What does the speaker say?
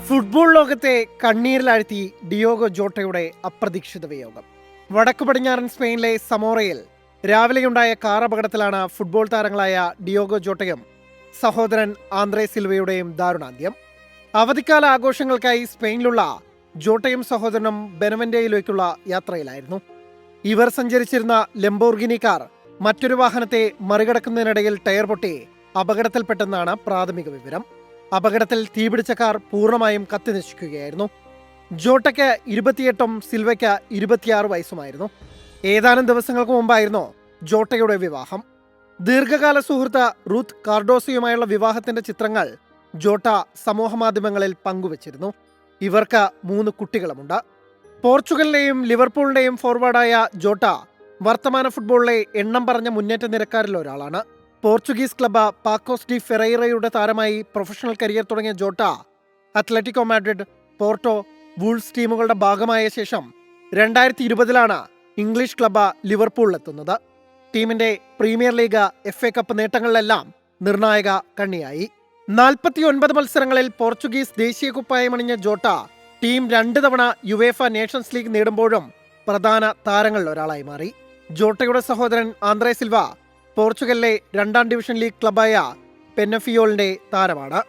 Football ലോകത്തെ കണ്ണീരിലാഴ്ത്തി Diogo ജോട്ടയുടെ അപ്രതീക്ഷിത വിയോഗം. വടക്കു പടിഞ്ഞാറൻ സ്പെയിനിലെ സമോറയിൽ രാവിലെയുണ്ടായ കാർ അപകടത്തിലാണ് ഫുട്ബോൾ താരങ്ങളായ ഡിയോഗോ ജോട്ടയും സഹോദരൻ ആന്ദ്രേ സിൽവയുടെയും ദാരുണാന്ത്യം. അവധിക്കാല ആഘോഷങ്ങൾക്കായി സ്പെയിനിലുള്ള ജോട്ടയും സഹോദരനും ബെനവന്റയിലേക്കുള്ള യാത്രയിലായിരുന്നു. ഇവർ സഞ്ചരിച്ചിരുന്ന ലംബോർഗിനി കാർ മറ്റൊരു വാഹനത്തെ മറികടക്കുന്നതിനിടയിൽ ടയർ പൊട്ടി അപകടത്തിൽപ്പെട്ടെന്നാണ് പ്രാഥമിക വിവരം. അപകടത്തിൽ തീപിടിച്ച കാർ പൂർണ്ണമായും കത്തിനശിക്കുകയായിരുന്നു. ജോട്ടയ്ക്ക് 28ഉം സിൽവയ്ക്ക് 26 വയസ്സുമായിരുന്നു. ഏതാനും ദിവസങ്ങൾക്ക് മുമ്പായിരുന്നു ജോട്ടയുടെ വിവാഹം. ദീർഘകാല സുഹൃത്ത് റൂത്ത് കാർഡോസയുമായുള്ള വിവാഹത്തിന്റെ ചിത്രങ്ങൾ ജോട്ട സമൂഹമാധ്യമങ്ങളിൽ പങ്കുവച്ചിരുന്നു. ഇവർക്ക് 3 കുട്ടികളുമുണ്ട്. പോർച്ചുഗലിലെയും ലിവർപൂളിന്റെയും ഫോർവേഡായ ജോട്ട വർത്തമാന ഫുട്ബോളിലെ എണ്ണം പറഞ്ഞ മുന്നേറ്റ നിരക്കാരിൽ ഒരാളാണ്. പോർച്ചുഗീസ് ക്ലബ്ബ് പാക്കോസ് ഡി ഫെറൈറയുടെ താരമായി പ്രൊഫഷണൽ കരിയർ തുടങ്ങിയ Jota Atletico Madrid, Porto, wools ടീമുകളുടെ ഭാഗമായ ശേഷം 2020 ഇംഗ്ലീഷ് ക്ലബ്ബ് ലിവർപൂളിലെത്തുന്നത്. ടീമിന്റെ പ്രീമിയർ ലീഗ്, FA കപ്പ് നേട്ടങ്ങളിലെല്ലാം നിർണായക കണ്ണിയായി. 49 മത്സരങ്ങളിൽ പോർച്ചുഗീസ് ദേശീയ കുപ്പായമണിഞ്ഞ ജോട്ട ടീം 2 തവണ യുവേഫ നേഷൻസ് ലീഗ് നേടുമ്പോഴും പ്രധാന താരങ്ങളിൽ ഒരാളായി മാറി. ജോട്ടയുടെ സഹോദരൻ ആന്ദ്രേ സിൽവ പോർച്ചുഗലിലെ 2ാം ഡിവിഷൻ ലീഗ് ക്ലബ്ബായ പെന്നഫിയോളിന്റെ താരമാണ്.